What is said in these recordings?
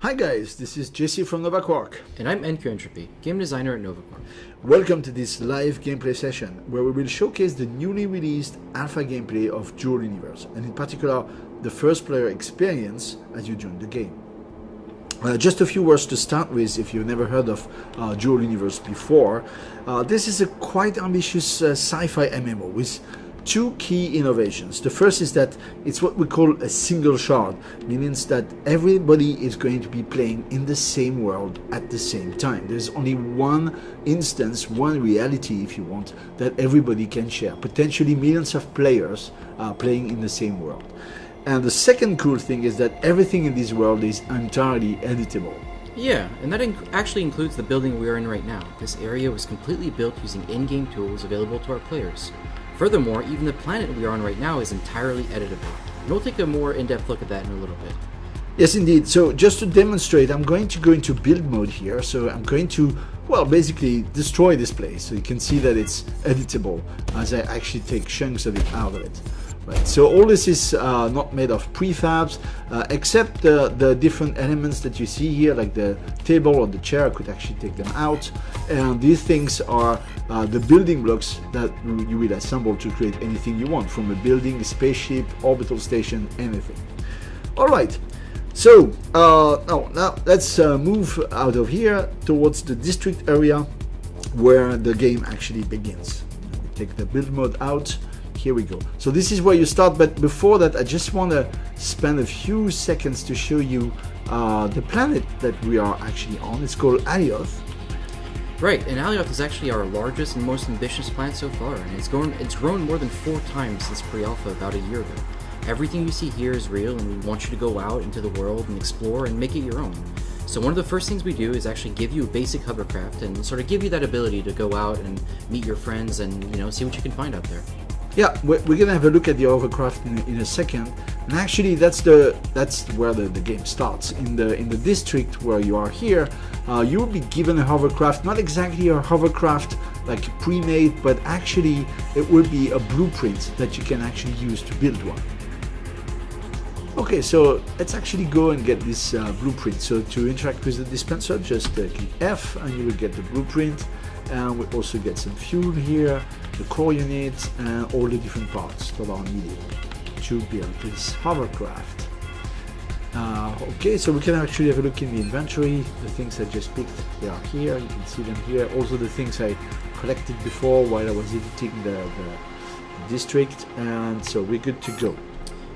Hi guys, this is Jesse from Nova Quark. And I'm NQ Entropy, game designer at Nova Quark. Welcome to this live gameplay session where we will showcase the newly released alpha gameplay of Dual Universe, and in particular the first player experience as you join the game. Just a few words to start with if you've never heard of Dual Universe before. This is a quite ambitious sci-fi MMO with two key innovations. The first is that it's what we call a single shard, meaning that everybody is going to be playing in the same world at the same time. There's only one instance, one reality if you want, that everybody can share. Potentially millions of players playing in the same world. And the second cool thing is that everything in this world is entirely editable. Yeah, and that actually includes the building we are in right now. This area was completely built using in-game tools available to our players. Furthermore, even the planet we are on right now is entirely editable. And we'll take a more in-depth look at that in a little bit. Yes, indeed. So just to demonstrate, I'm going to go into build mode here. So I'm going to, well, basically destroy this place. So you can see that it's editable as I actually take chunks of it out of it. Right. So all this is not made of prefabs, except the different elements that you see here, like the table or the chair. I could actually take them out. And these things are the building blocks that you will assemble to create anything you want, from a building, a spaceship, orbital station, anything. All right. So now let's move out of here towards the district area where the game actually begins. We take the build mode out. Here we go. So this is where you start, but before that I just want to spend a few seconds to show you the planet that we are actually on. It's called Alioth. Right, and Alioth is actually our largest and most ambitious planet so far, and it's grown more than 4 times since pre-alpha about a year ago. Everything you see here is real, and we want you to go out into the world and explore and make it your own. So one of the first things we do is actually give you a basic hovercraft and sort of give you that ability to go out and meet your friends and, you know, see what you can find out there. Yeah, we're gonna have a look at the hovercraft in a second, and actually that's where the game starts. In the district where you are here, you will be given a hovercraft, not exactly a hovercraft like pre-made, but actually it will be a blueprint that you can actually use to build one. Okay, so let's actually go and get this blueprint. So to interact with the dispenser, just click F and you will get the blueprint. And we also get some fuel here, the core unit, and all the different parts that are needed to build this hovercraft. Okay, so we can actually have a look in the inventory. The things I just picked, they are here. You can see them here. Also the things I collected before while I was editing the district, and so we're good to go.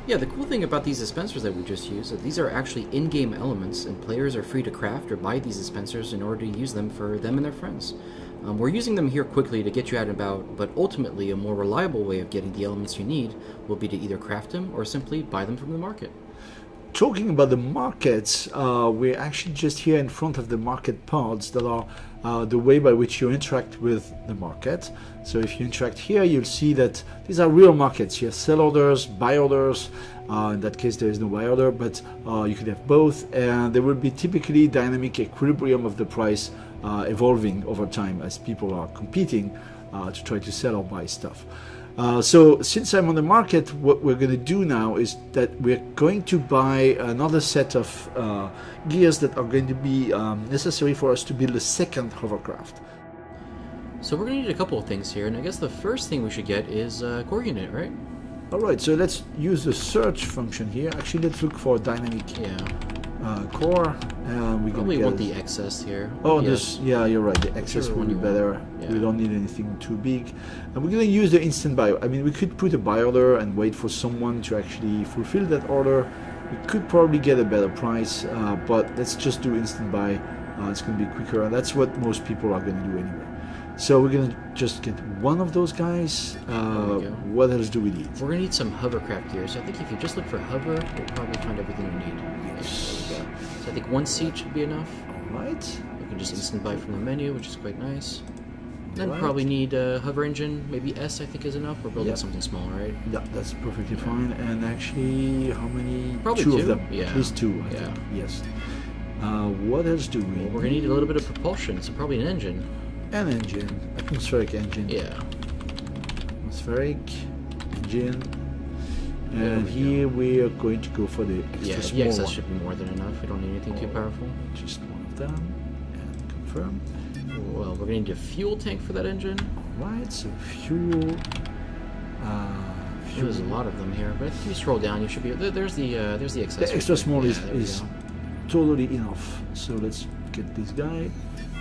Yeah, the cool thing about these dispensers that we just used is that these are actually in-game elements, and players are free to craft or buy these dispensers in order to use them for them and their friends. We're using them here quickly to get you out and about, but ultimately a more reliable way of getting the elements you need will be to either craft them or simply buy them from the market. Talking about the markets, we're actually just here in front of the market pods that are the way by which you interact with the market. So if you interact here, you'll see that these are real markets. You have sell orders, buy orders. In that case, there is no buy order, but you could have both, and there will be typically dynamic equilibrium of the price evolving over time as people are competing to try to sell or buy stuff. So since I'm on the market, what we're going to do now is that we're going to buy another set of gears that are going to be necessary for us to build a second hovercraft. So we're going to need a couple of things here, and I guess the first thing we should get is a core unit, right? Alright, so let's use the search function here. Actually, let's look for dynamic core. We probably want the excess here. Oh, yeah, you're right. The excess will be better. Yeah. We don't need anything too big. And we're going to use the instant buy. I mean, we could put a buy order and wait for someone to actually fulfill that order. We could probably get a better price, but let's just do instant buy. It's going to be quicker, and that's what most people are going to do anyway. So we're going to just get one of those guys. What else do we need? We're going to need some hovercraft gear. So I think if you just look for hover, you'll probably find everything you need. Yes. There we go. So I think 1 seat should be enough. All right. You can just instant buy from the menu, which is quite nice. Then Right. probably need a hover engine. Maybe S I think is enough. We're building something small, right? Yeah, that's perfectly fine. And actually, how many? Probably two two. of them. Yeah. At least 2, I think. Yes. What else do we We're going to need a little bit of propulsion, so probably an engine. An engine, atmospheric engine. Yeah. Atmospheric engine. There And we here we are going to go for the extra Yeah, the small XS one. should be more than enough. We don't need anything too powerful. Just one of them. And confirm. Well, we're gonna need a fuel tank for that engine. Right, so fuel. There's a lot of them here, but if you scroll down, you should be. There's the XS. The extra small Yeah, is, there we is go. totally enough. So let's get this guy.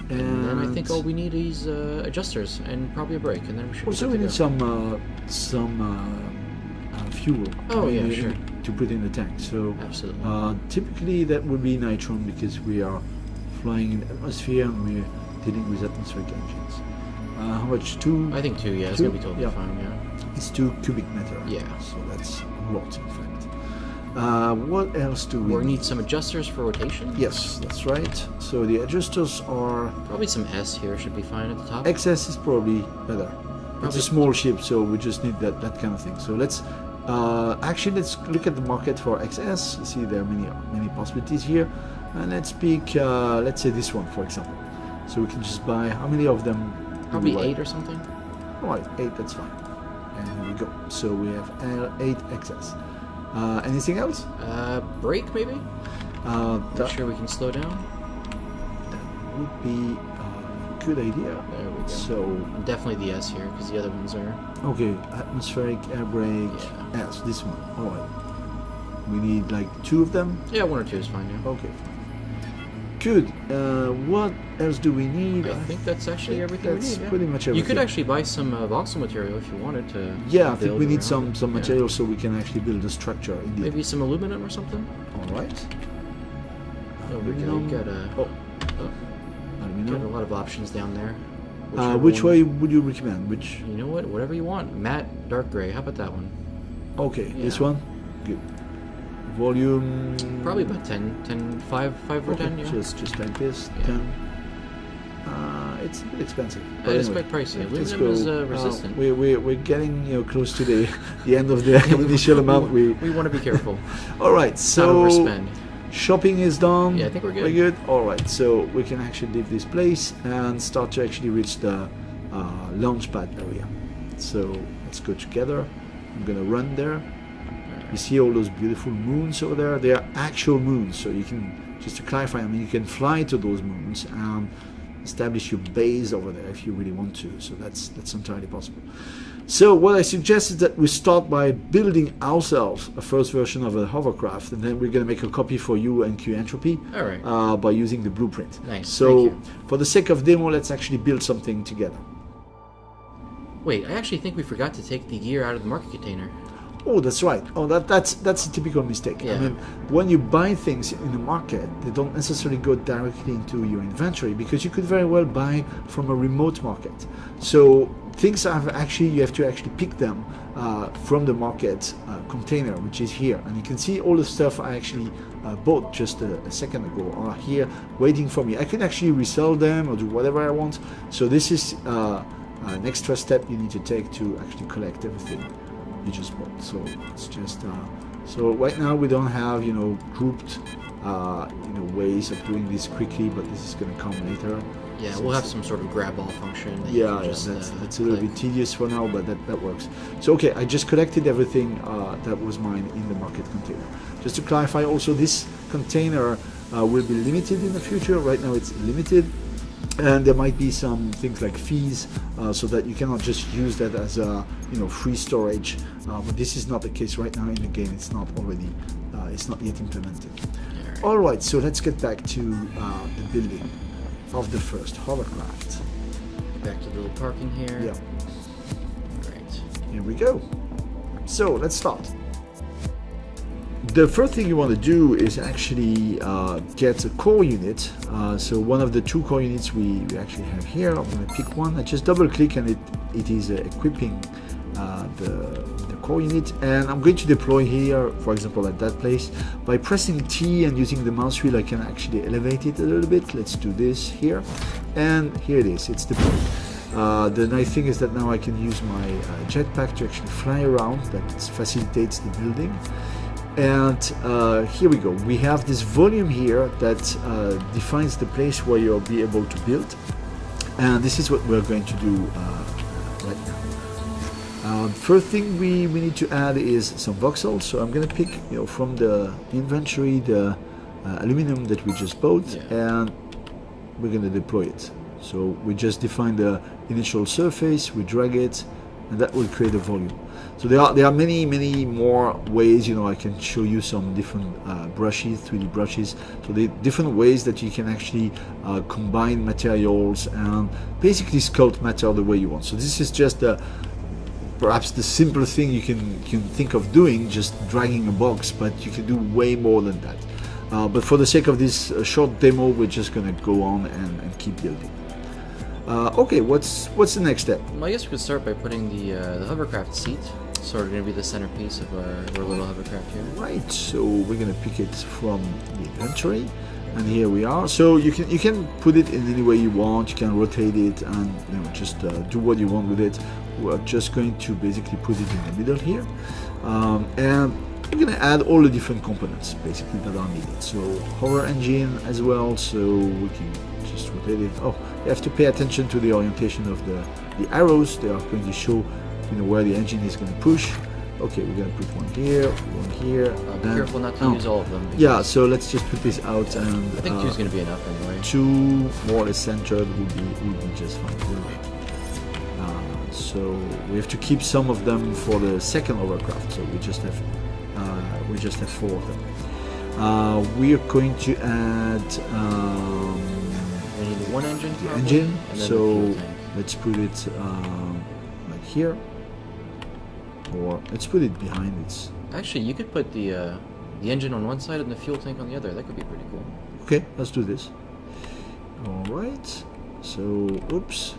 And then I think all we need is adjusters and probably a brake, and then we should. Also, be we good need to go. some fuel. Oh, yeah, in- sure. To put in the tank. So Absolutely. typically that would be nitron because we are flying in atmosphere and we're dealing with atmospheric engines. How much? Two? I think 2. Yeah, it's two? gonna be totally Yeah. fine. Yeah. It's 2 cubic meter. Yeah. So that's a lot, in fact. What else do we We need some adjusters for rotation. Yes, that's right. So the adjusters are. Probably some S here should be fine at the top. XS is probably better. It's Probably- a small ship, so we just need that kind of thing. So let's let's look at the market for XS. You see, there are many possibilities here, and let's pick let's say this one, for example. So we can just buy how many of them? do Probably we buy? 8 or something. All right, 8. That's fine. And here we go. So we have 8 XS. Anything else? Brake maybe. Make That sure we can slow down. would be a good idea. There we go. So And definitely the S here because the other ones are. okay, atmospheric air brake. Yeah. Yes, this one. All right. We need like 2 of them. Yeah, 1 or 2 is fine. Yeah. Okay. Good. What else do we need? I think that's actually everything we That's need. Yeah. pretty much You everything. could actually buy some voxel material if you wanted to. Yeah, I think build we need around some it. Yeah. material so we can actually build a structure. Indeed. Maybe some aluminum or something. All right. There we go. You got a, Oh, got a aluminum. lot of options down there. Which one- way would you recommend? Which? You know what? Whatever you want. Matte, dark gray. How about that one? Okay, this Yeah. one. Good. Volume. Probably about 10, 5 or Okay, 10. Yeah. just like this. Yeah. 10. It's a bit expensive. It's anyway, quite pricey. let's Aluminum is go. resistant. We're getting close to the end of the initial amount. We want to be careful. All right, Not so overspend. shopping is done. Yeah, I think we're good. We're good. All right, so we can actually leave this place and start to actually reach the launch pad area. So let's go together. I'm gonna run there. You see all those beautiful moons over there? They are actual moons, so you can, just to clarify, I mean, you can fly to those moons and establish your base over there if you really want to. So that's entirely possible. So what I suggest is that we start by building ourselves a first version of a hovercraft, and then we're going to make a copy for you and Q Entropy All right. by using the blueprint. Nice, So thank you. for the sake of demo, let's actually build something together. Wait, I actually think we forgot to take the gear out of the market container. Oh, that's right. Oh, that's a typical mistake. I Yeah. mean, when you buy things in the market, they don't necessarily go directly into your inventory because you could very well buy from a remote market. So things have actually, you have to actually pick them from the market container, which is here. And you can see all the stuff I actually bought just a second ago are here waiting for me. I can actually resell them or do whatever I want. So this is an extra step you need to take to actually collect everything you just bought. So it's just so right now we don't have grouped ways of doing this quickly, but this is going to come later. Yeah, So we'll have it's- some sort of grab all function. That you yeah, can just, that's a little click. bit tedious for now, but that works. So okay, I just collected everything that was mine in the market container. Just to clarify, also this container will be limited in the future. Right now it's limited, and there might be some things like fees, so that you cannot just use that as a free storage. But this is not the case right now in the game. It's not already, it's not yet implemented. Alright. All right, so let's get back to the building of the first hovercraft. Back to the little parking here. Yeah. Right. Here we go. So let's start. The first thing you want to do is actually get a core unit. So one of the 2 core units we actually have here. I'm going to pick one. I just double click and it is equipping the core unit, and I'm going to deploy here, for example, at that place. By pressing T and using the mouse wheel, I can actually elevate it a little bit. Let's do this here, and here it is. It's deployed. The nice thing is that now I can use my jetpack to actually fly around. That facilitates the building. And here we go. We have this volume here that defines the place where you'll be able to build. and this is what we're going to do right now. First thing we need to add is some voxels. So I'm going to pick, from the inventory the aluminum that we just bought, and we're going to deploy it. So we just define the initial surface, we drag it, and that will create a volume. So there are many more ways. I can show you some different brushes, 3D brushes. So the different ways that you can actually combine materials and basically sculpt matter the way you want. So this is just perhaps the simple thing you can think of doing, just dragging a box, but you can do way more than that. But for the sake of this short demo, we're just going to go on and keep building. Okay, what's the next step? Well, I guess we could start by putting the hovercraft seat, sort of going to be the centerpiece of our little hovercraft here. Right, so we're going to pick it from the inventory, and here we are. So you can put it in any way you want. You can rotate it and just do what you want with it. We're just going to basically put it in the middle here, and we're going to add all the different components basically that are needed. So hover engine as well, so we can just rotate it. Oh, you have to pay attention to the orientation of the arrows. They are going to show where the engine is going to push. Okay, we're going to put one here, one here. Be careful not to use all of them. Yeah, so let's just put this out, and I think 2 is going to be enough anyway. 2 more or less centered would be just fine. So we have to keep some of them for the second hovercraft. So we just have 4 of them. We are going to add. We need one engine. The probably, engine. and then So the fuel tank. let's put it like here, or let's put it behind it. Actually, you could put the engine on one side and the fuel tank on the other. That could be pretty cool. Okay, let's do this. All right. So, oops.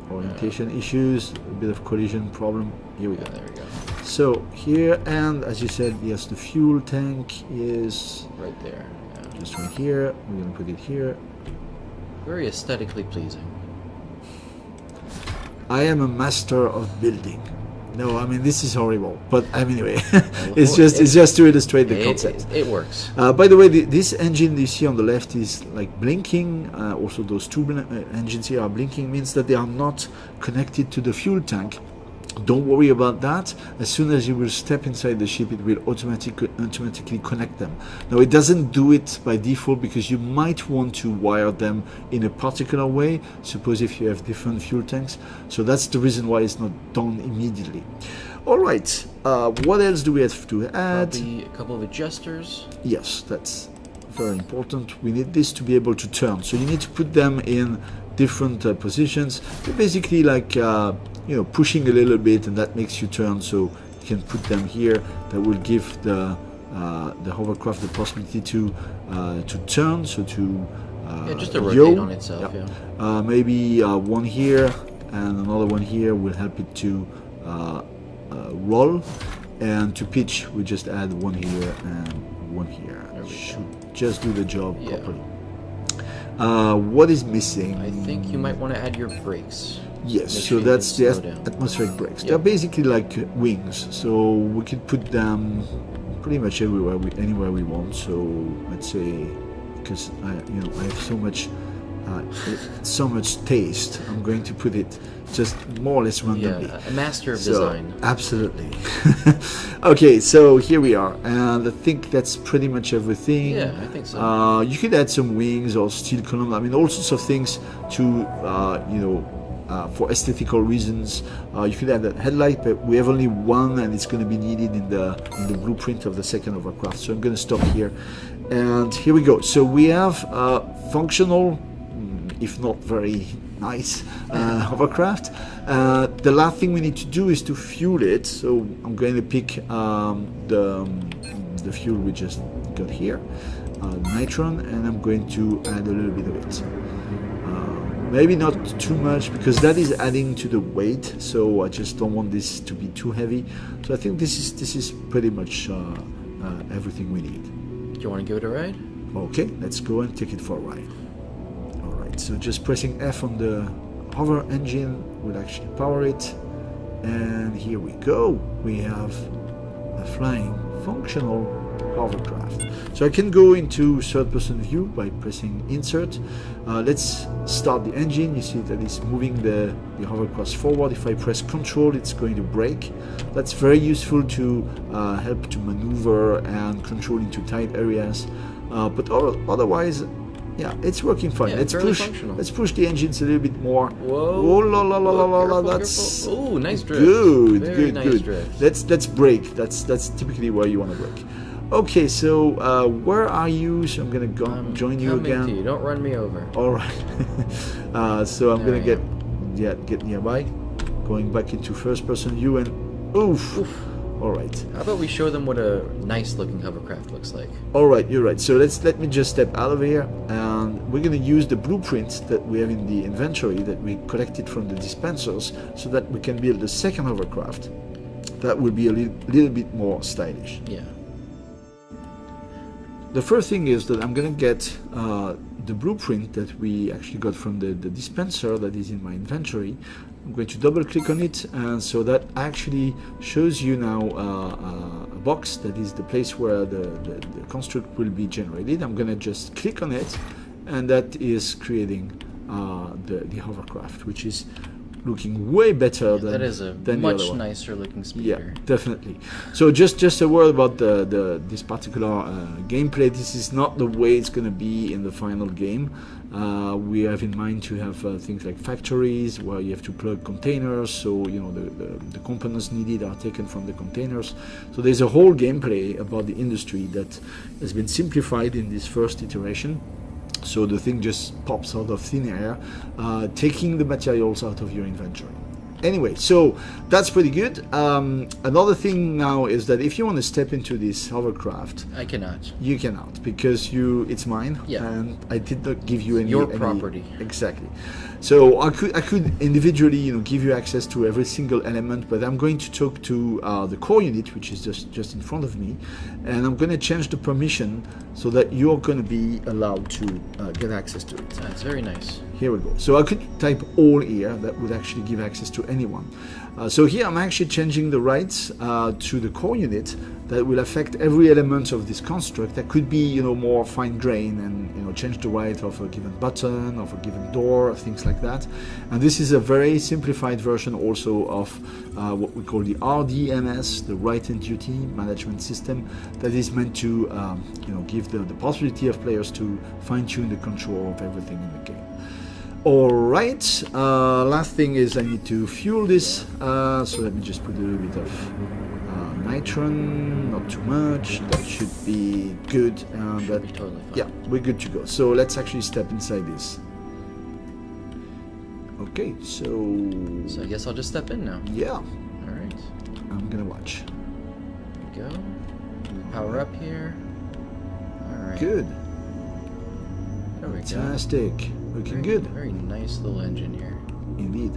Orientation issues, a bit of collision problem. Here we go. There we go. So here, and as you said, yes, the fuel tank is Right there. Yeah. just right here. We're gonna put it here. Very aesthetically pleasing. I am a master of building. No, I mean this is horrible, but anyway, it's just to illustrate the concept. It works. By the way, this engine you see on the left is like blinking. Also, those 2 engines here are blinking, means that they are not connected to the fuel tank. Don't worry about that. As soon as you will step inside the ship, it will automatically connect them. Now, it doesn't do it by default because you might want to wire them in a particular way. Suppose if you have different fuel tanks. So that's the reason why it's not done immediately. All right. What else do we have to add? Probably a couple of adjusters. Yes, that's very important. We need this to be able to turn. So you need to put them in different positions. They're basically like pushing a little bit, and that makes you turn. So you can put them here. That will give the hovercraft the possibility to turn. So to just to rotate on itself. Maybe one here and another one here will help it to roll, and to pitch we just add one here and one here. Should just do the job properly. What is missing? I think you might want to add your brakes. Yes, Make so sure you that's can the slow down. atmospheric brakes. Yep. They're basically like wings, so we can put them pretty much anywhere we want. So let's say, because I have so much taste, I'm going to put it just more or less randomly. Yeah, a master of design. Absolutely. Okay, so here we are, and I think that's pretty much everything. Yeah, I think so. You could add some wings or steel column. I mean, all sorts of things to for aesthetical reasons. You could add a headlight, but we have only one, and it's going to be needed in the blueprint of the second hovercraft. So I'm going to stop here, and here we go. So we have functional, if not very nice, hovercraft. The last thing we need to do is to fuel it. So I'm going to pick the fuel we just got here, nitron, and I'm going to add a little bit of it. Maybe not too much, because that is adding to the weight, so I just don't want this to be too heavy. So I think this is pretty much everything we need. Do you want to give it a ride? Okay, let's go and take it for a ride. All right, so just pressing F on the hover engine will actually power it, and here we go. We have a flying functional hovercraft. So I can go into third-person view by pressing Insert. Let's start the engine. You see that it's moving the hovercraft forward. If I press Control, it's going to brake. That's very useful to help to maneuver and control into tight areas. But otherwise, yeah, it's working fine. Yeah, let's fairly push. functional. Let's push the engines a little bit more. Whoa! Oh la la la la la la! Careful, That's careful. Ooh, nice drift. good. Very Good. nice Good. drift. Let's brake. That's typically where you want to brake. Okay, so where are you? So I'm gonna go join you Coming again. to you. Don't run me over. All right. So I'm There gonna I get nearby, going back into first-person view, and oof. All right. How about we show them what a nice-looking hovercraft looks like? All right, you're right. So let me just step out of here, and we're gonna use the blueprints that we have in the inventory that we collected from the dispensers, so that we can build a second hovercraft. That will be a little bit more stylish. Yeah. The first thing is that I'm gonna get the blueprint that we actually got from the dispenser that is in my inventory. I'm going to double click on it, and so that actually shows you now a box that is the place where the construct will be generated. I'm gonna just click on it, and that is creating the hovercraft, which is looking way better than That is a than the much other one. nicer looking Yeah, speeder. definitely. So just a word about this particular gameplay. This is not the way it's going to be in the final game. We have in mind to have things like factories where you have to plug containers, so you know the components needed are taken from the containers. So there's a whole gameplay about the industry that has been simplified in this first iteration. So the thing just pops out of thin air, taking the materials out of your inventory. Anyway, so that's pretty good. Another thing now is that if you want to step into this hovercraft, I cannot. you cannot, because it's mine, Yeah. and I did not give you any Your any- property. Exactly. So I could individually, give you access to every single element, but I'm going to talk to the core unit, which is just in front of me, and I'm going to change the permission so that you're going to be allowed to get access to it. That's very nice. Here we go. So I could type all here. That would actually give access to anyone. So here I'm actually changing the rights to the core unit that will affect every element of this construct. That could be, more fine grain and, change the right of a given button, of a given door, things like that. And this is a very simplified version also of what we call the RDMS, the Right and Duty Management System, that is meant to, give the possibility of players to fine-tune the control of everything in the game. Alright, last thing is I need to fuel this, so let me just put a little bit of nitron, not too much, that should be good, and Should be totally fine. yeah, we're good to go. So let's actually step inside this. Okay, so So I guess I'll just step in now. yeah, Alright. I'm gonna watch. There we go. Power up here. Alright. Good, There we go. fantastic, looking Very, good. Very nice little engine here. Indeed.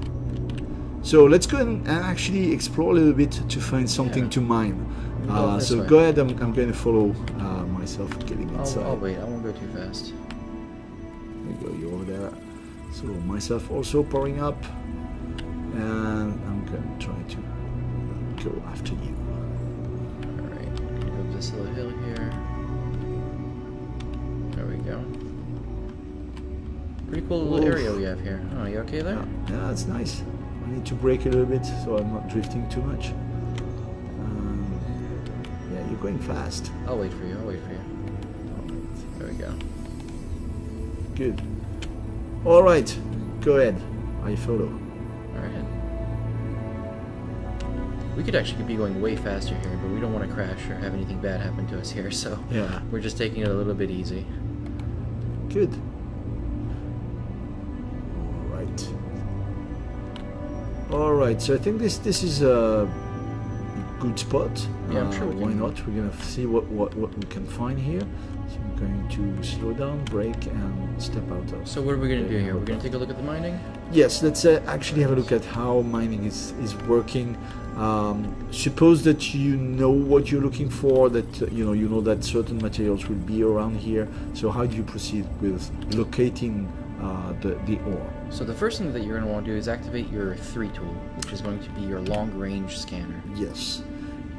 So let's go and actually explore a little bit to find something Yeah. to mine. Go this So way. go ahead, I'm going to follow myself getting inside. I'll wait. I won't go too fast. There you go, you're over there. So myself also pouring up, and I'm going to try to go after you. Alright. Go up this little hill here. There we go. Pretty cool little Oof. area we have here. Oh, you okay there? Yeah, it's nice. I need to brake a little bit so I'm not drifting too much. Yeah, you're going fast. I'll wait for you. I'll wait for you. Alright. There we go. Good. All right, go ahead. I follow. Alright. We could actually be going way faster here, but we don't want to crash or have anything bad happen to us here, so Yeah. we're just taking it a little bit easy. Good. All right. All right. So I think this is a good spot. Yeah, I'm sure we Why can- not? We're gonna see what we can find here. So I'm going to slow down, brake, and step out of. So what are we going to do here? We're going to take a look at the mining? Yes, let's actually have a look at how mining is working. Suppose that you know what you're looking for, that you know that certain materials will be around here. So how do you proceed with locating the ore? So the first thing that you're going to want to do is activate your 3 tool, which is going to be your long range scanner. Yes.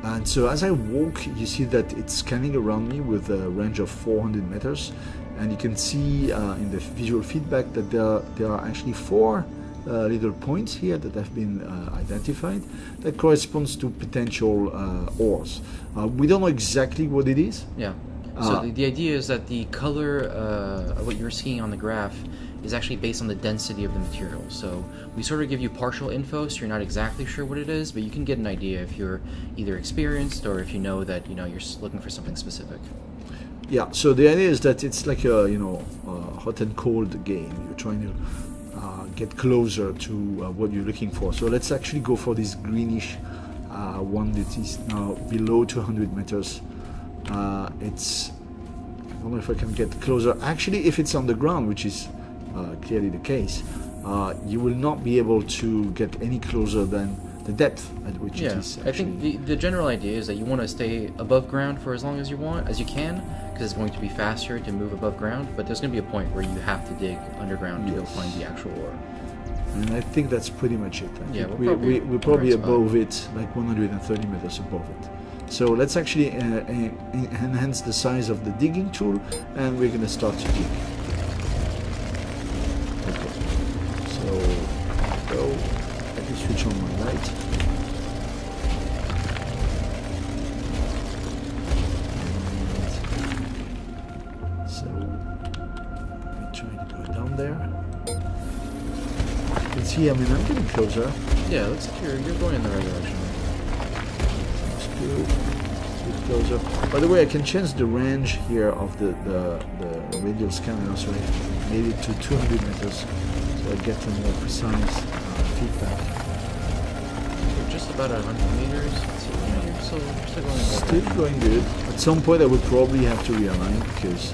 And so as I walk, you see that it's scanning around me with a range of 400 meters. And you can see in the visual feedback that there are actually 4 little points here that have been identified that corresponds to potential ores. We don't know exactly what it is. Yeah. So the idea is that the color, what you're seeing on the graph, is actually based on the density of the material. So we sort of give you partial info, so you're not exactly sure what it is, but you can get an idea if you're either experienced or if you know that you're looking for something specific. Yeah. So the idea is that it's like a hot and cold game. You're trying to get closer to what you're looking for. So let's actually go for this greenish one that is now below 200 meters. I don't know if I can get closer. Actually, if it's on the ground, which is clearly the case, you will not be able to get any closer than the depth at which it is. I think the general idea is that you want to stay above ground for as long as you can, because it's going to be faster to move above ground, but there's going to be a point where you have to dig underground to go find the actual ore. And I think that's pretty much it. We're probably right above it, like 130 meters above it. So let's actually enhance the size of the digging tool, and we're going to start to dig. Okay. So go. Let me switch on my light. And so let me try to go down there. You can see, I'm getting closer. Yeah, looks like you're going in the right direction. Closer. By the way, I can change the range here of the radial scanner, so I made it to 200 meters, so I get a more precise feedback. We're just about 100 meters. Still going good. At some point, I would probably have to realign because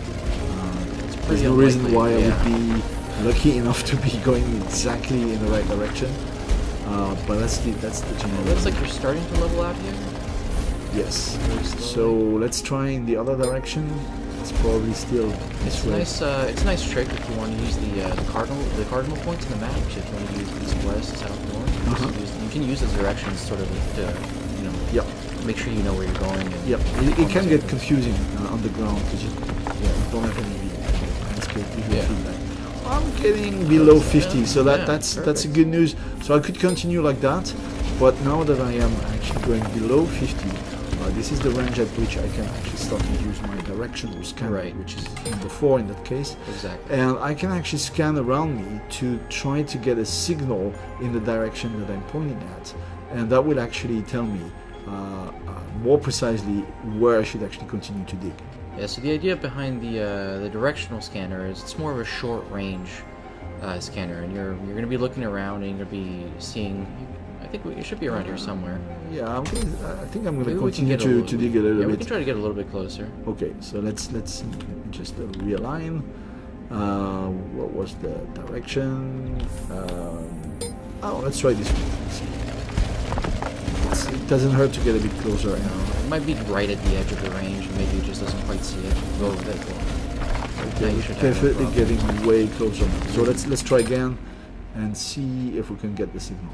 there's no reason why I would be lucky enough to be going exactly in the right direction. But that's the general. Looks like you're starting to level out here. Yes. So let's try in the other direction. It's probably still this way. It's a nice trick if you want to use the cardinal points in the map. So if you want to use east, west, south, north, you can use those directions sort of to make sure you know where you're going. And it can get confusing on the ground because you don't have any landscape visual feedback. I'm getting below 50, so that's a good news. So I could continue like that, but now that I am actually going below 50. This is the range at which I can actually start to use my directional scanner, which is number 4 in that case. Exactly. And I can actually scan around me to try to get a signal in the direction that I'm pointing at. And that will actually tell me more precisely where I should actually continue to dig. Yeah, so the idea behind the directional scanner is it's more of a short range scanner, and you're going to be looking around and you're going to be seeing. I think it should be around here somewhere. Yeah, I think I'm going to continue to dig a little bit. Yeah, we can try to get a little bit closer. Okay, so let's just realign. What was the direction? Let's try this one. It doesn't hurt to get a bit closer. It might be right at the edge of the range, and maybe it just doesn't quite see it. Go with it. Okay, definitely getting way closer now. So let's try again and see if we can get the signal.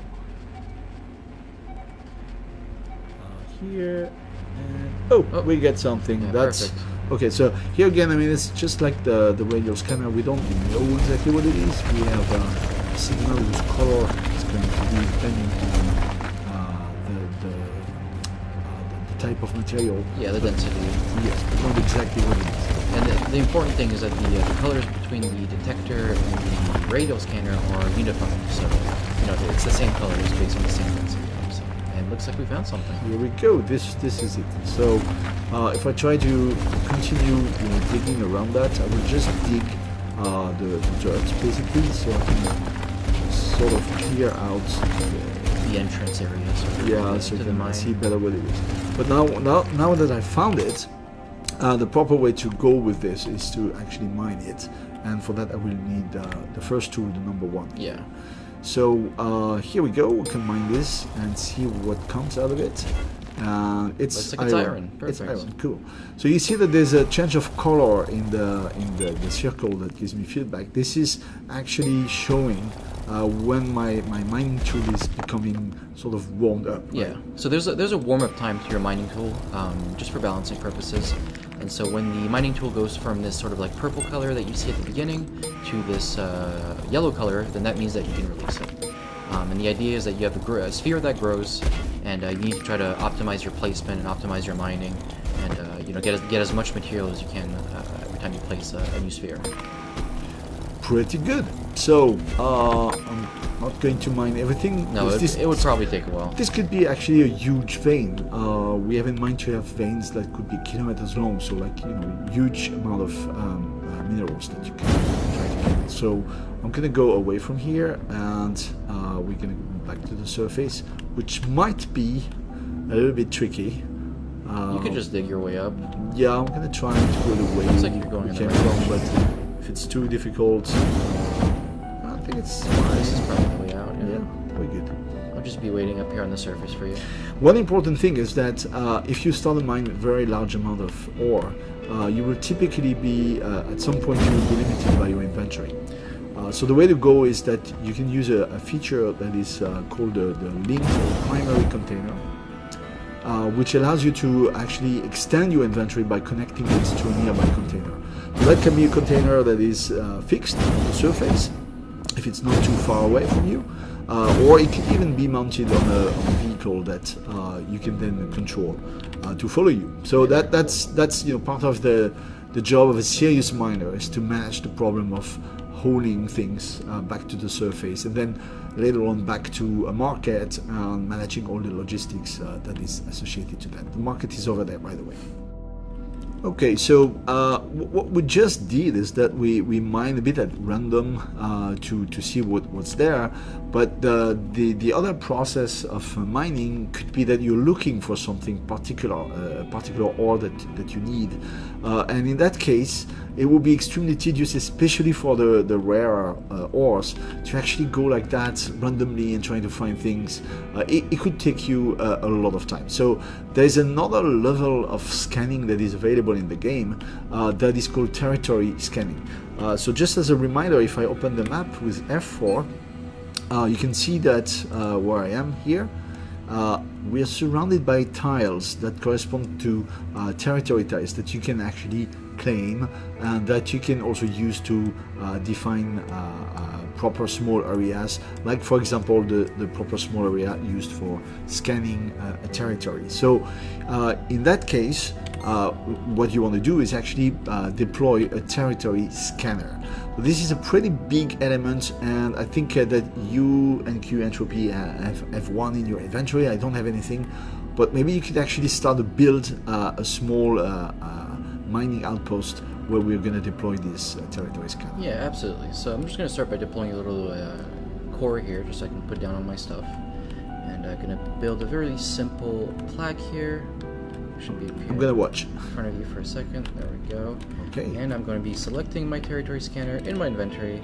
Here and we get something. That's perfect. Okay. So here again, it's just like the radial scanner. We don't know exactly what it is. We have a signal whose color is going to be depending on the type of material. Yeah, the density. Yes, but not exactly what it is. And the important thing is that the colors between the detector and the radial scanner are unified. So it's the same colors based on the same density. And looks like we found something. Here we go. This is it. So if I try to continue digging around that, I will just dig the dirt basically, so I can sort of clear out the entrance area. So you can see better what it is. But now that I found it, the proper way to go with this is to actually mine it, and for that I will need the first tool, the number 1. Yeah. So here we go. We can mine this and see what comes out of it. It's iron. It's iron. Perfect. It's iron. Cool. So you see that there's a change of color in the circle that gives me feedback. This is actually showing when my mining tool is becoming sort of warmed up. Yeah. Right? So there's a warm up time to your mining tool, just for balancing purposes. And so when the mining tool goes from this sort of like purple color that you see at the beginning to this yellow color, then that means that you can release it. And the idea is that you have a sphere that grows, and you need to try to optimize your placement and optimize your mining, and get as much material as you can every time you place a new sphere. Pretty good. So I'm not going to mine everything. No, it would probably take a while. This could be actually a huge vein. We have in mind to have veins that could be kilometers long, so like huge amount of minerals that you can try to get. So I'm gonna go away from here, and we're gonna go back to the surface, which might be a little bit tricky. You could just dig your way up. Yeah, I'm gonna try to go the way Looks like you're going in the came right from, direction. but if it's too difficult, I think it's This is fine. probably the way out. Yeah, we're good. I'll just be waiting up here on the surface for you. One important thing is that if you start a mine with very large amount of ore, you will typically be, at some point, you will be limited by your inventory. So the way to go is that you can use a feature that is called the linked or primary container, which allows you to actually extend your inventory by connecting it to a nearby container. So that can be a container that is fixed on the surface, if it's not too far away from you, or it can even be mounted on a vehicle that you can then control to follow you. So that's part of the job of a serious miner, is to manage the problem of hauling things back to the surface, and then later on back to a market and managing all the logistics that is associated to that. The market is over there, by the way. Okay, so what we just did is that we mined a bit at random to see what's there, but the other process of mining could be that you're looking for something particular, a particular ore that you need, and in that case it will be extremely tedious, especially for the rarer ores, to actually go like that randomly and trying to find things. It could take you a lot of time. So there's another level of scanning that is available in the game that is called territory scanning. So just as a reminder, if I open the map with F4, you can see that where I am here, we are surrounded by tiles that correspond to territory tiles that you can actually claim, and that you can also use to define proper small areas, like for example the proper small area used for scanning a territory. So in that case, what you want to do is actually deploy a territory scanner. This is a pretty big element, and I think that you and Q Entropy have one in your inventory. I don't have anything, but maybe you could actually start to build a small mining outpost where we're going to deploy this territory scanner. Yeah, absolutely. So I'm just going to start by deploying a little core here, just so I can put down all my stuff. And I'm going to build a very simple plaque here. Should be up here I'm going to watch. in front of you for a second. There we go. Okay. And I'm going to be selecting my territory scanner in my inventory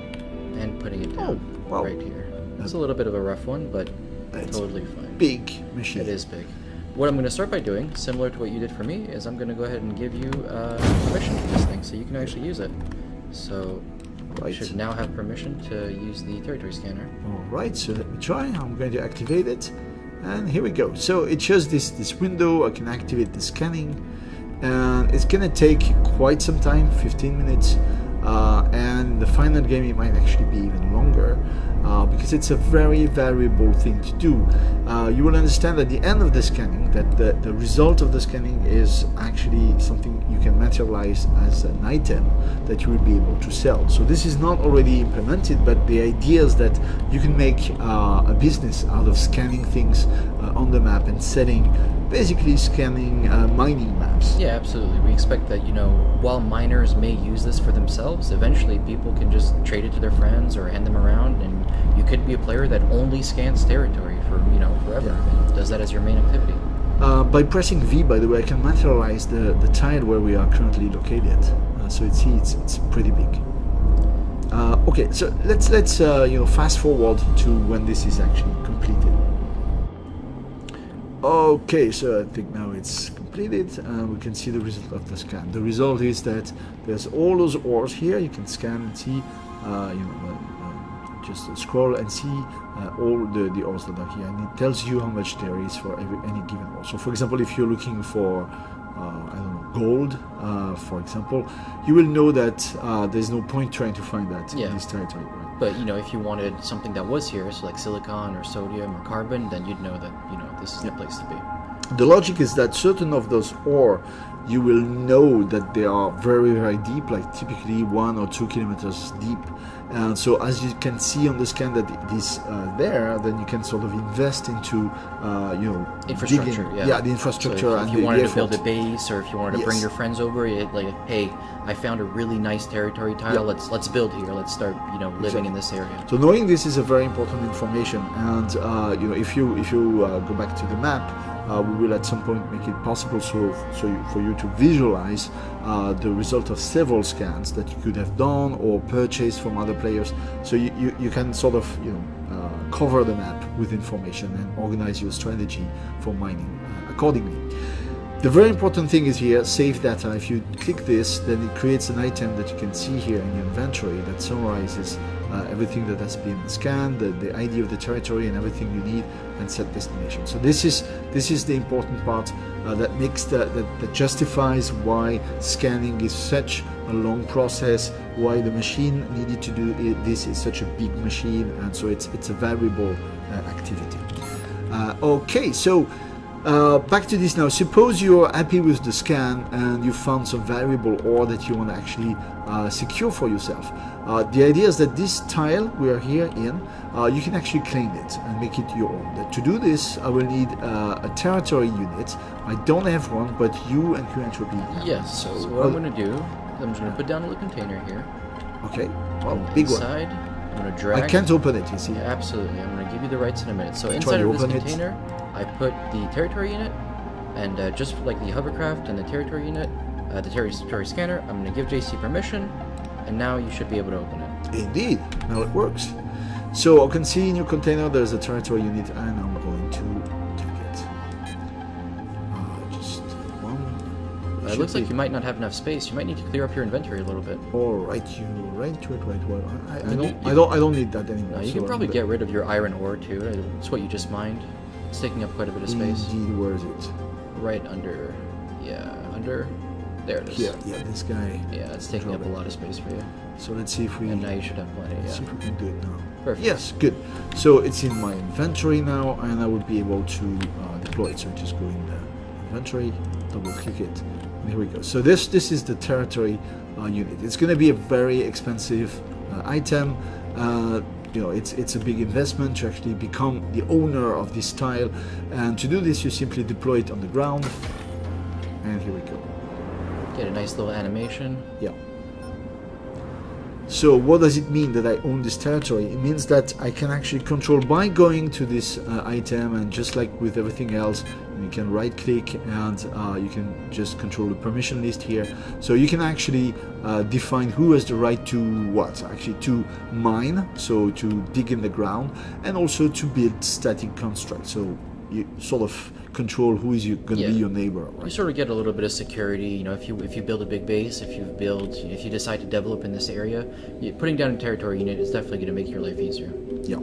and putting it down wow. right here. It's a little bit of a rough one, but It's totally fine. Big machine. It is big. What I'm going to start by doing, similar to what you did for me, is I'm going to go ahead and give you permission to this thing so you can actually use it. So you Right. should now have permission to use the territory scanner. Alright, so let me try. I'm going to activate it, and here we go. So it shows this window. I can activate the scanning, and it's gonna take quite some time, 15 minutes, and the final game it might actually be even longer, because it's a very variable thing to do. You will understand at the end of the scanning that the result of the scanning is actually something you can materialize as an item that you will be able to sell. So this is not already implemented, but the idea is that you can make a business out of scanning things on the map and selling, basically scanning mining maps. Yeah, absolutely. We expect that, while miners may use this for themselves, eventually people can just trade it to their friends or hand them around, and you could be a player that only scans territory for, forever, and does that as your main activity. By pressing V, by the way, I can materialize the tile where we are currently located. So it's pretty big. Okay, so let's fast forward to when this is actually completed. Okay, so I think now it's completed, and we can see the result of the scan. The result is that there's all those ores here. You can scan and see, just scroll and see all the ores that are here, and it tells you how much there is for any given ore. So for example, if you're looking for I don't know, gold, for example, you will know that there's no point trying to find that Yeah. in this territory, right? But if you wanted something that was here, so like silicon or sodium or carbon, then you'd know that this is the place to be. The logic is that certain of those ore, you will know that they are very, very deep, like typically 1 or 2 kilometers deep. And so as you can see on the scan that it is there, then you can sort of invest into, Infrastructure, digging, yeah. the infrastructure. So and if you the wanted to effort. build a base, or if you wanted to bring Yes. your friends over, like, hey, I found a really nice territory tile. Yeah. Let's build here. Let's start, living in this area. So knowing this is a very important information, and if you go back to the map, we will at some point make it possible for you to visualize the result of several scans that you could have done or purchased from other players. So you can sort of cover the map with information and organize your strategy for mining accordingly. The very important thing is here, save data. If you click this, then it creates an item that you can see here in your inventory that summarizes everything that has been scanned, the ID of the territory, and everything you need, and set destination. So this is the important part that makes that justifies why scanning is such a long process, why the machine needed to do this is such a big machine, and so it's a valuable activity. Okay, so. Back to this now. Suppose you're happy with the scan and you found some valuable ore that you want to actually secure for yourself. The idea is that this tile we are here in, you can actually claim it and make it your own. To do this, I will need a territory unit. I don't have one, but you and QEntropy have. Yes. So what I'm going to do, I'm just going to put down a little container here. Okay. Well, big one. Inside, I'm going to drag. I can't open it, you see. Yeah, absolutely. I'm going to give you the rights in a minute. So Try inside to of this open it. container, I put the territory unit, and just like the hovercraft and the territory unit, the territory scanner, I'm going to give JC permission, and now you should be able to open it. Indeed. Now it works. So I can see in your container there's a territory unit, and I'm going to take it. Just one. It looks like you might not have enough space. You might need to clear up your inventory a little bit. All right, you right to it, right. Well, I You- don't need that anymore. You so can probably I'm- get rid of your iron ore too. It's what you just mined. It's taking up quite a bit of space. Indeed, where is it? Right under, under. There it is. Yeah, this guy. Yeah, it's taking up a lot of space for you. So let's see if we. And now you should have plenty. Let's see Yeah. if we can do it now. Perfect. Yes, good. So it's in my inventory now, and I will be able to deploy it. So just go in the inventory, double click it, and here we go. So this is the territory unit. It's going to be a very expensive item. It's a big investment to actually become the owner of this tile, and to do this, you simply deploy it on the ground, and here we go. Get a nice little animation. Yeah. So what does it mean that I own this territory? It means that I can actually control by going to this item, and just like with everything else, you can right click and you can just control the permission list here. So you can actually define who has the right to what? Actually to mine, so to dig in the ground, and also to build static constructs. So you sort of control who is going to be your neighbor. You Right? sort of get a little bit of security. If you build a big base, if you decide to develop in this area, putting down a territory unit is definitely going to make your life easier. Yeah.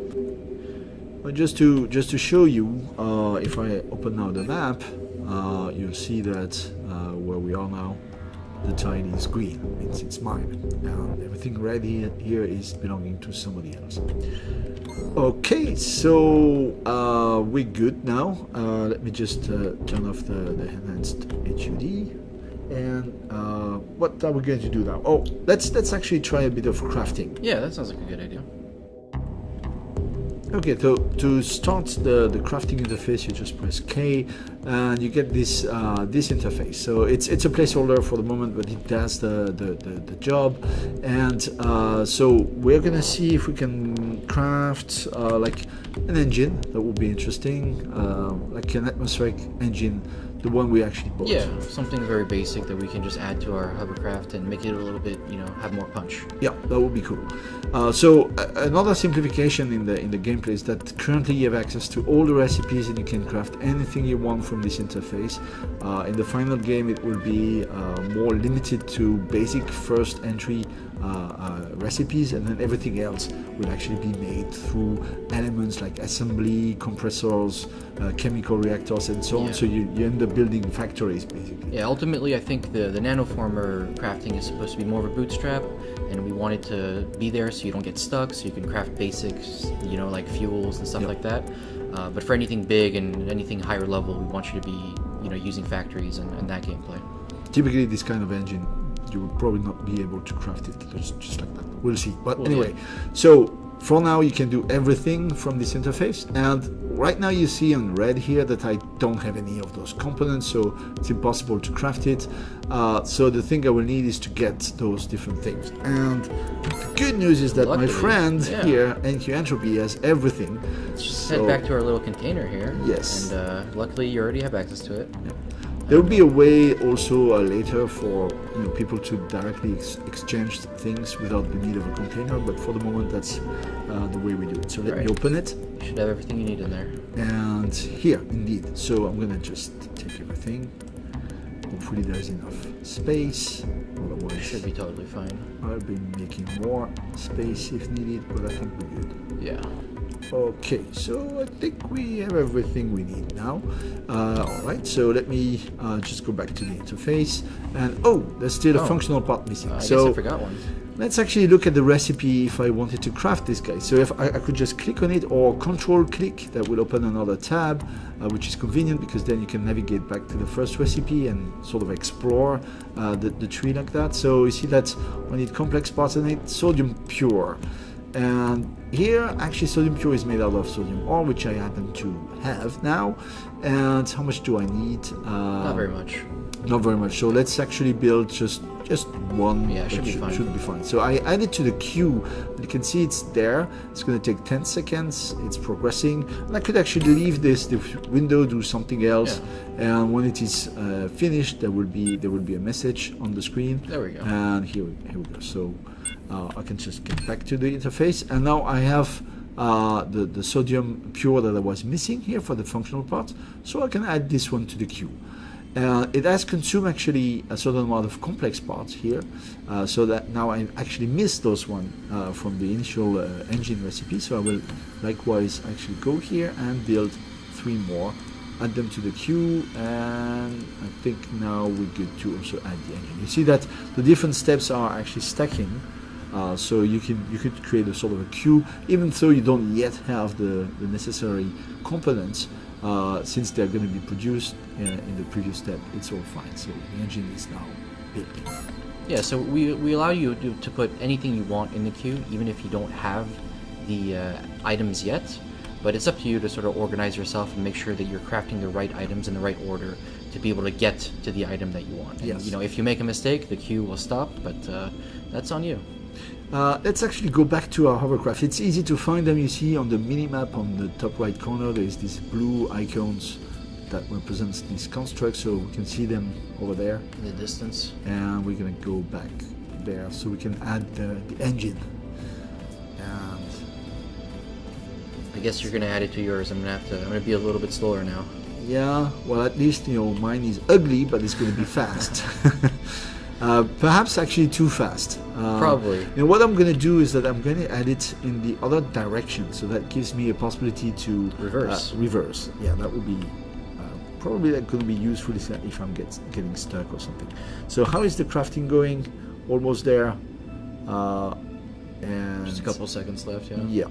But just to show you, if I open now the map, you'll see that where we are now, the tile is green. It means it's mine. And everything red here is belonging to somebody else. Okay, so we're good now. Let me just turn off the enhanced HUD. And what are we going to do now? Oh, let's actually try a bit of crafting. Yeah, that sounds like a good idea. Okay, so to start the crafting interface, you just press K, and you get this this interface. So it's a placeholder for the moment, but it does the job. And so we're gonna see if we can craft like an engine. That would be interesting, like an atmospheric engine, the one we actually bought. Yeah, something very basic that we can just add to our hovercraft and make it a little bit, have more punch. Yeah, that would be cool. So another simplification in the gameplay is that currently you have access to all the recipes and you can craft anything you want from this interface. In the final game, it will be more limited to basic first entry recipes, and then everything else will actually be made through elements like assembly, compressors, chemical reactors, and so on. Yeah. So you end up building factories basically. Yeah, ultimately, I think the nanoformer crafting is supposed to be more of a bootstrap, and we want it to be there so you don't get stuck, so you can craft basics, you know, like fuels and stuff Yep. like that. But for anything big and anything higher level, we want you to be, you know, using factories and that gameplay. Typically, this kind of engine, you will probably not be able to craft it just like that. We'll see. But Well, anyway, yeah. so for now, you can do everything from this interface. And right now, you see on red here that I don't have any of those components, so it's impossible to craft it. So the thing I will need is to get those different things. And the good news is that my Luckily, friend yeah. here, NQ Entropy, has everything. Let's just So head back to our little container here. Yes. And luckily, you already have access to it. there will be a way also later for people to directly exchange things without the need of a container, but for the moment that's the way we do it. So let me Right. open it, You should have everything you need in there. and here indeed. So I'm gonna just take everything. Hopefully there's enough space, otherwise Should be totally fine. I'll be making more space if needed, but I think we're good. Yeah. Okay, so I think we have everything we need now. Alright, so let me just go back to the interface. And there's still a Oh. functional part missing. I guess So I forgot one. let's actually look at the recipe if I wanted to craft this guy. So if I could just click on it or control click, that will open another tab, which is convenient because then you can navigate back to the first recipe and sort of explore the tree like that. So you see that we need complex parts and it's sodium pure. And here actually sodium pure is made out of sodium ore, which I happen to have now. And how much do I need? Not very much. Not very much. So let's actually build just one. Yeah, it should that be fine. Should be fine. So I added to the queue. You can see it's there. It's going to take 10 seconds. It's progressing. And I could actually leave the window, do something else, and when it is finished, there will be a message on the screen. There we go. And here we go. So I can just get back to the interface, and now I have the sodium pure that I was missing here for the functional part. So I can add this one to the queue. It has consumed actually a certain amount of complex parts here, so that now I actually missed those one from the initial engine recipe. So I will likewise actually go here and build 3 more, add them to the queue, and I think now we're good to also add the engine. You see that the different steps are actually stacking, so you could create a sort of a queue, even though you don't yet have the necessary components. Since they're going to be produced in the previous step, it's all fine. So the engine is now built. Yeah, so we allow you to put anything you want in the queue, even if you don't have the items yet. But it's up to you to sort of organize yourself and make sure that you're crafting the right items in the right order to be able to get to the item that you want. And, Yes. if you make a mistake, the queue will stop, but that's on you. Let's actually go back to our hovercraft. It's easy to find them. You see on the mini-map on the top right corner, there's these blue icons that represents these constructs, so we can see them over there. In the distance. And we're gonna go back there so we can add the engine. And I guess you're gonna add it to yours. I'm gonna be a little bit slower now. yeah, well, at least mine is ugly, but it's gonna be fast. Perhaps actually too fast. Probably. What I'm going to do is that I'm going to add it in the other direction, so that gives me a possibility to Reverse. reverse. Yeah, that would be probably going to be useful if I'm getting stuck or something. So how is the crafting going? Almost there. And Just a couple seconds left, yeah. Yeah.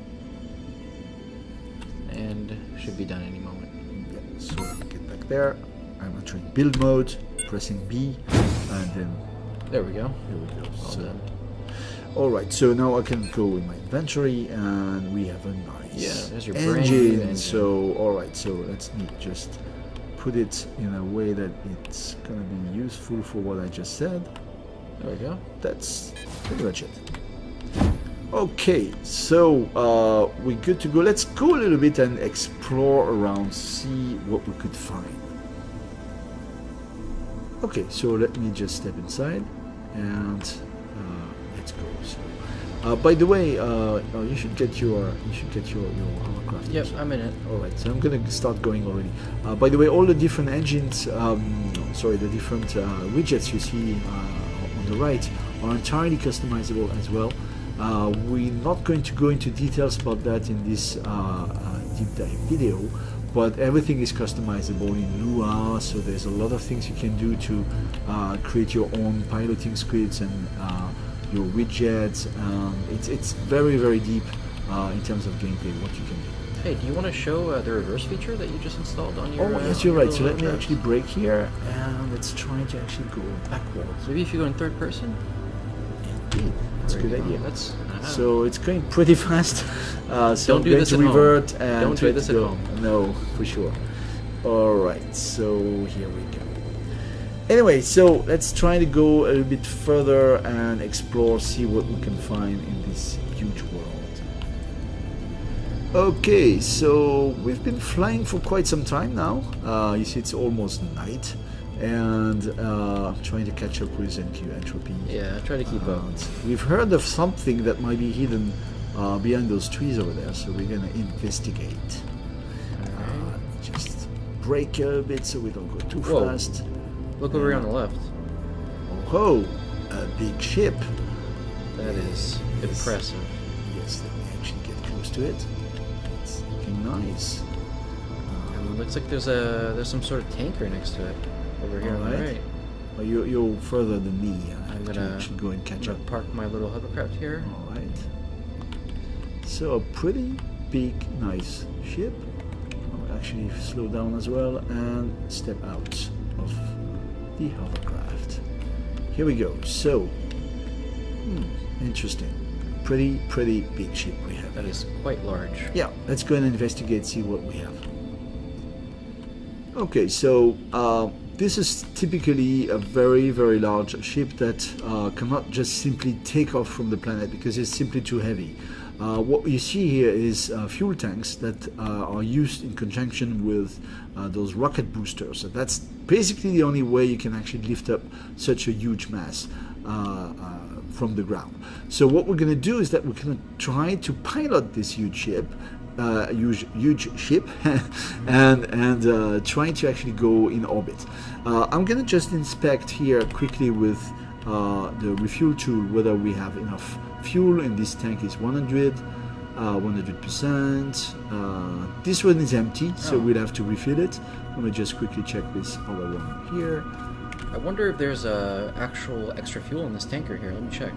And should be done any moment. Yeah. So let me get back there. I'm entering build mode, pressing B, and then There we go. here we go. All So, done. all right, so now I can go in my inventory, and we have a nice Yeah, there's your brand new engine. So, all right, so let's just put it in a way that it's gonna be useful for what I just said. There we go. That's pretty much it. Okay, so we're good to go. Let's go a little bit and explore around, see what we could find. Okay, so let me just step inside and let's go. So, by the way, you should get your hovercraft. Yep, I'm in it. All right, so I'm gonna start going already. By the way, all the different engines, the different widgets you see on the right are entirely customizable as well. We're not going to go into details about that in this deep dive video, but everything is customizable in Lua, so there's a lot of things you can do to create your own piloting scripts and your widgets. It's very, very deep in terms of gameplay, what you can do. Hey, do you want to show the reverse feature that you just installed on your... Oh, yes, you're right. So let me actually break here, and let's try to actually go backwards. Maybe if you go in third person? Indeed. That's a There good you go. idea. That's, So it's going pretty fast. So Don't I'm do going this to at home. revert and Don't do try this to at go. home. No, for sure. All right, so here we go. Anyway, so let's try to go a little bit further and explore, see what we can find in this huge world. Okay, so we've been flying for quite some time now. You see, it's almost night, and trying to catch up with NQ Entropy. yeah, try to keep up. We've heard of something that might be hidden behind those trees over there, so we're gonna investigate. Just brake a bit so we don't go too Whoa. fast. Look over here on the left. Oh, a big ship. That is impressive. Yes, let me actually get close to it. It's looking nice. And it looks like there's some sort of tanker next to it over here on the Alright. right. Oh, you're further than me. I have to gonna- actually go and catch I'm up. gonna park my little hovercraft here. All right. So a pretty big, nice ship. I'll actually slow down as well and step out of the hovercraft. Here we go. So, interesting. Pretty big ship we have. That is quite large. Yeah, let's go and investigate, see what we have. Okay, so this is typically a very, very large ship that cannot just simply take off from the planet because it's simply too heavy. What you see here is fuel tanks that are used in conjunction with those rocket boosters. So that's basically the only way you can actually lift up such a huge mass from the ground. So what we're going to do is that we're going to try to pilot this huge ship, huge ship, and trying to actually go in orbit. I'm going to just inspect here quickly with the refuel tool whether we have enough fuel. In this tank is 100%. This one is empty, so we'll have to refill it. Let me just quickly check this other one here. I wonder if there's actual extra fuel in this tanker here. Let me check.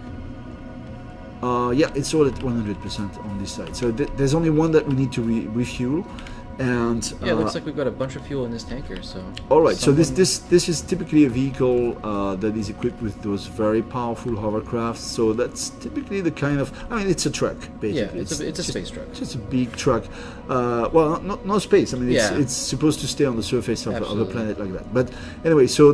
Yeah, it's all at 100% on this side. So there's only one that we need to refuel, and Yeah, it looks like we've got a bunch of fuel in this tanker. So. all right. So someone- this is typically a vehicle that is equipped with those very powerful hovercrafts. So that's typically the kind of, I mean, it's a truck basically. Yeah, it's a just- space truck. It's just a big truck. Well, no space. I mean, Yeah. it's supposed to stay on the surface of the Absolutely. planet like that. But anyway, so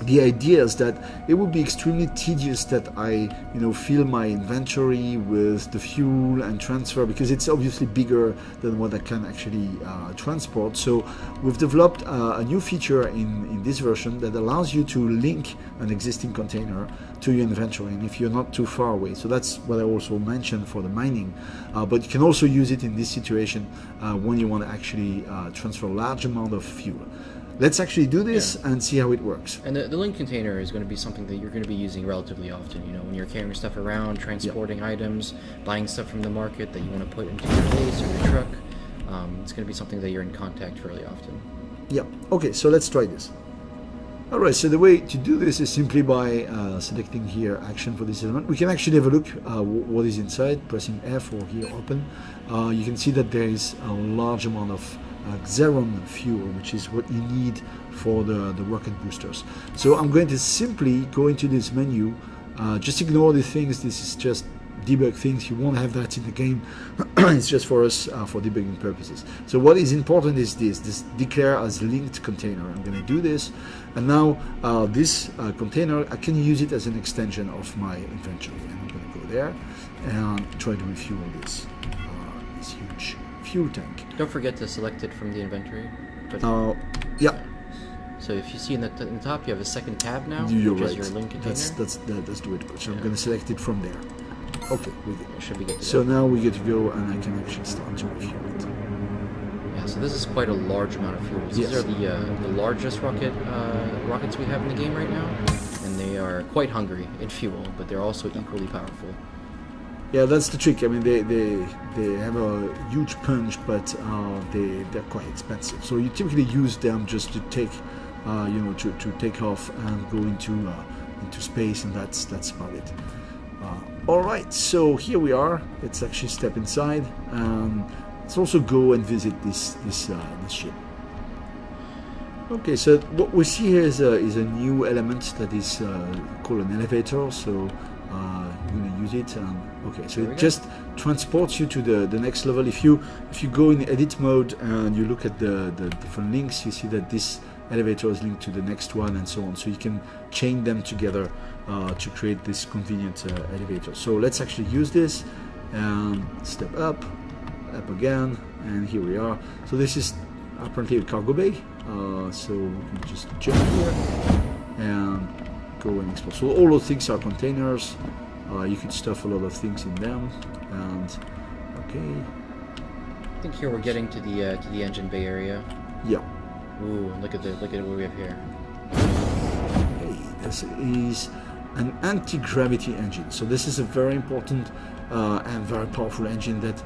the idea is that it would be extremely tedious that I, fill my inventory with the fuel and transfer, because it's obviously bigger than what I can actually transport. So we've developed a new feature in this version that allows you to link an existing container to your inventory, and if you're not too far away. So that's what I also mentioned for the mining, but you can also use it in this situation when you want to actually transfer a large amount of fuel. Let's actually do this and see how it works. And the link container is going to be something that you're going to be using relatively often. When you're carrying stuff around, transporting items, buying stuff from the market that you want to put into your base or your truck. It's going to be something that you're in contact fairly often. Yeah. Okay, so let's try this. All right, so the way to do this is simply by selecting here action for this element. We can actually have a look what is inside, pressing F or here open. You can see that there is a large amount of Xeron fuel, which is what you need for the rocket boosters. So I'm going to simply go into this menu, just ignore the things. This is just debug things. You won't have that in the game. It's just for us for debugging purposes. So what is important is this declare as linked container. I'm going to do this, and now this container, I can use it as an extension of my inventory, and I'm going to go there and try to refuel this huge fuel tank. Don't forget to select it from the inventory. But Yeah, so if you see in the top, you have a second tab now, you're which right. is your link container. That's the way to go. So I'm going to select it from there. Okay, we good. It should be good to So go. now we get to go, and I can actually start to refuel it. Yeah, Yeah, so this is quite a large amount of fuel. These Yes. are the largest rockets we have in the game right now, and they are quite hungry in fuel, but they're also equally powerful. Yeah, that's the trick. I mean, they have a huge punch, but they're quite expensive. So you typically use them just to take, to take off and go into space, and that's about it. All right, so here we are. Let's actually step inside. Let's also go and visit this ship. Okay, so what we see here is a new element that is called an elevator. So you're gonna use it. Okay, so it just transports you to the next level. If you go in edit mode and you look at the different links, you see that this elevator is linked to the next one and so on. So you can chain them together to create this convenient elevator. So let's actually use this and step up again, and here we are. So this is apparently a cargo bay. So we can just jump here and go and explore. So all those things are containers. You could stuff a lot of things in them. And okay. I think here we're getting to the engine bay area. Yeah. Ooh, look at what we have here. Okay, this is an anti-gravity engine. So this is a very important and very powerful engine that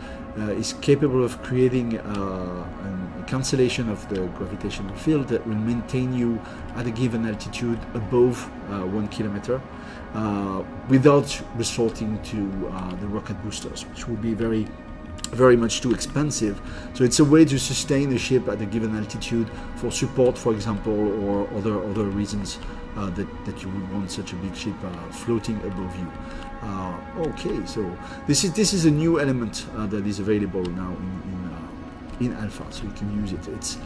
is capable of creating a cancellation of the gravitational field that will maintain you at a given altitude above 1 kilometer without resorting to the rocket boosters, which would be very much too expensive. So it's a way to sustain a ship at a given altitude for support, for example, or other reasons that you would want such a big ship floating above you. Okay, so this is a new element that is available now in alpha, so you can use it.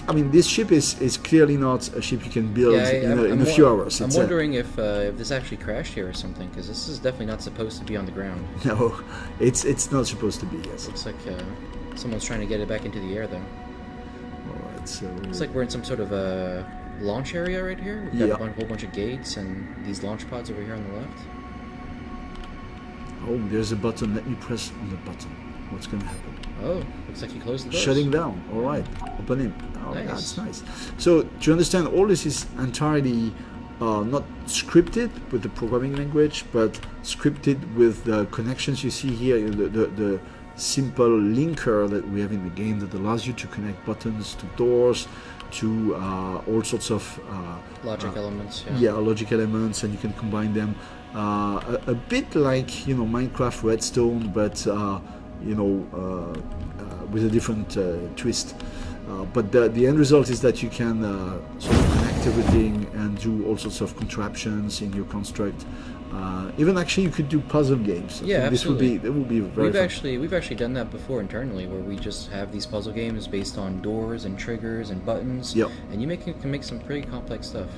I mean, this ship is clearly not a ship you can build in a few hours. I'm wondering if this actually crashed here or something, because this is definitely not supposed to be on the ground. No, it's not supposed to be. Yes. Looks like someone's trying to get it back into the air, though. All right, so looks like we're in some sort of a launch area right here. We've got a whole bunch of gates and these launch pods over here on the left. Oh, there's a button. Let me press on the button. What's going to happen? Oh, looks like you closed the doors. Shutting down. All right, open it. Oh, Nice. that's nice. So to understand, all this is entirely not scripted with the programming language, but scripted with the connections you see here. The simple linker that we have in the game that allows you to connect buttons to doors, to all sorts of Logic elements. yeah, logic elements, and you can combine them a bit like Minecraft Redstone, but with a different twist. But the end result is that you can sort of connect everything and do all sorts of contraptions in your construct. Even actually, you could do puzzle games. Yeah, absolutely. This would be very fun. We've actually done that before internally, where we just have these puzzle games based on doors and triggers and buttons. Yep. And you can make some pretty complex stuff.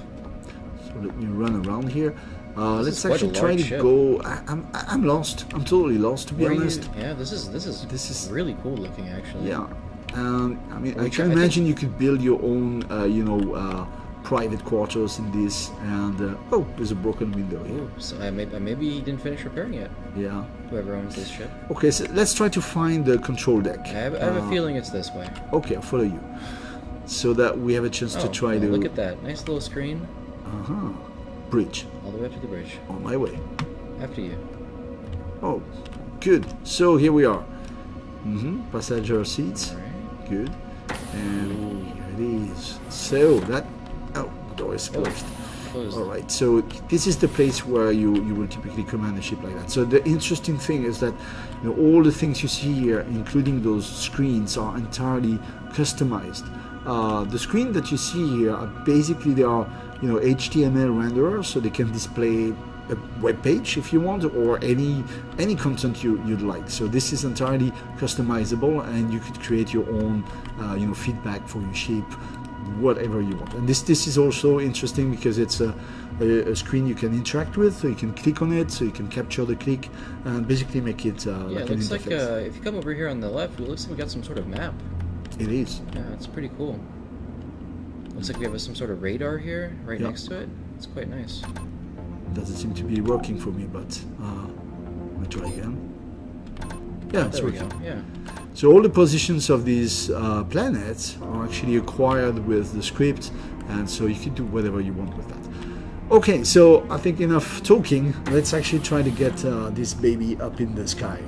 So let me run around here. This Let's is quite a actually try large to ship. go. I'm lost. I'm totally lost, to be Where are you- honest. Yeah, this is really cool looking, actually. Yeah. I mean, Well, I can imagine you could build your own, private quarters in this. And oh, there's a broken window here. Ooh, so maybe he didn't finish repairing it. Yeah. Whoever owns this ship. Okay, so let's try to find the control deck. I have a feeling it's this way. Okay, I'll follow you, so that we have a chance to try to. Look at that nice little screen. Bridge. All the way up to the bridge. On my way. After you. Oh, good. So here we are. Passenger seats. All right. Good. And here it is. So that. Oh, the door is closed. Closed. All right. So this is the place where you will typically command a ship like that. So the interesting thing is that all the things you see here, including those screens, are entirely customized. The screen that you see here are basically they are HTML renderers, so they can display a web page if you want, or any content you'd like. So this is entirely customizable, and you could create your own feedback for your ship, whatever you want. And this is also interesting because it's a screen you can interact with, so you can click on it, so you can capture the click and basically make it Yeah, like it an looks interface. like if you come over here on the left, it looks like we got some sort of map. It is. Yeah, it's pretty cool. Looks like we have some sort of radar here right Yeah. next to it. It's quite nice. Doesn't seem to be working for me, but let me try again. Yeah, it's There we working. go. Yeah. So all the positions of these planets are actually acquired with the script, and so you can do whatever you want with that. Okay, so I think enough talking. Let's actually try to get this baby up in the sky.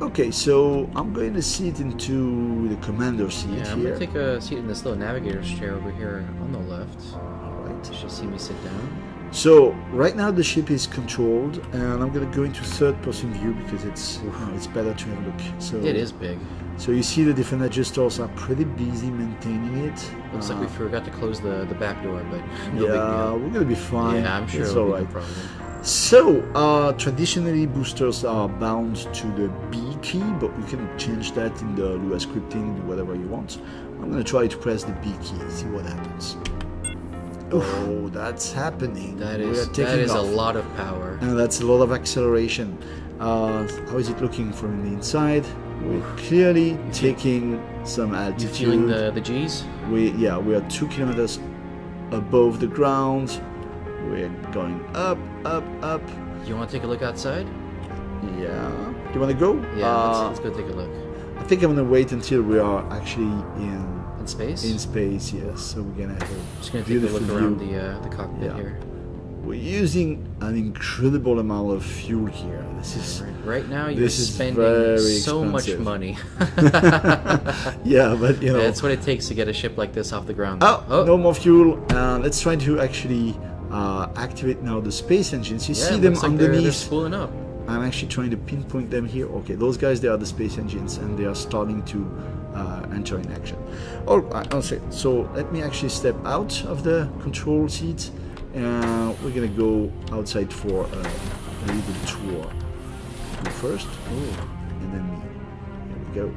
Okay, so I'm going to sit into the commander seat Yeah, I'm here. gonna take a seat in this little navigator's chair over here on the left. All right. You should see me sit down. So right now the ship is controlled, and I'm going to go into third-person view because it's better to have a look. So It is big. So you see the different adjusters are pretty busy maintaining it. Looks like we forgot to close the back door, but no Yeah, big deal. we're gonna be fine. Yeah, I'm sure it's it'll all be right. no problem. So, traditionally boosters are bound to the B key, but you can change that in the Lua scripting, do whatever you want. I'm gonna try to press the B key, see what happens. Oh, that's happening. That We are is taking a off. lot of power. And that's a lot of acceleration. How is it looking from the inside? We're clearly taking some You altitude. feeling the G's? We are 2 kilometers above the ground. We're going up, up, up. You want to take a look outside? Yeah. Do you want to go? Yeah, let's go take a look. I think I'm gonna wait until we are actually In space? in space. Yes. So we're gonna have a Just gonna take a beautiful look around view. the cockpit Yeah. here. We're using an incredible amount of fuel here. This is Right now, you're This is spending very so much expensive. money. yeah, but you know. That's what it takes to get a ship like this off the ground. Oh, no more fuel. Let's try to actually activate now the space engines. You Yeah, see it them looks like they're underneath. spooling up. I'm actually trying to pinpoint them here. Okay, those guys, they are the space engines, and they are starting to enter in action. All right, okay, so let me actually step out of the control seat, and we're gonna go outside for a little tour. You first, and then me. Here we go.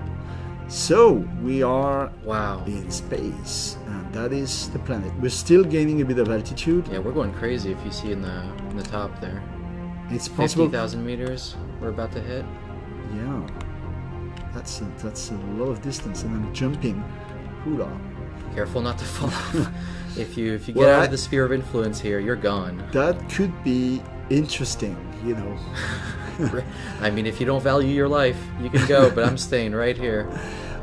So we are Wow. in space, and that is the planet. We're still gaining a bit of altitude. Yeah, we're going crazy if you see in the top there. It's possible. 50,000 meters we're about to hit. Yeah, that's a lot of distance, and I'm jumping. Hula. Careful not to fall off. If you get Well, out of the sphere of influence here, you're gone. That could be interesting, you know. I mean, if you don't value your life, you can go, but I'm staying right here.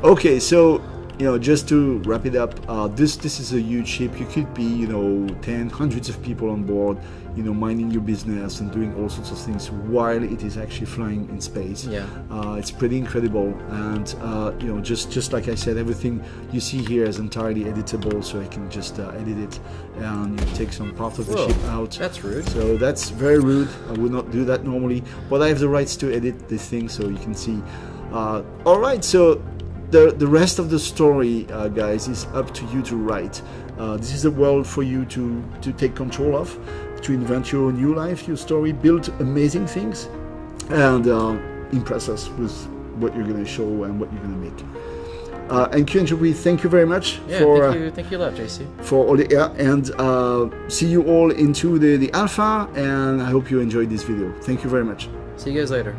Okay, so you know, just to wrap it up, this is a huge ship. You could be, you know, hundreds of people on board, you know, minding your business and doing all sorts of things while it is actually flying in space. Yeah. It's pretty incredible, and you know, just like I said, everything you see here is entirely editable, so I can just edit it and take some part of the Whoa, ship out. that's rude. So that's very rude. I would not do that normally, but I have the rights to edit this thing, so you can see. All right, so the rest of the story, guys, is up to you to write. This is a world for you to take control of, to invent your new life, your story, build amazing things, and impress us with what you're going to show and what you're going to make. And QNGP, thank you very much Yeah, for thank you a lot, JC. for all the and see you all into the alpha, and I hope you enjoyed this video. Thank you very much. See you guys later.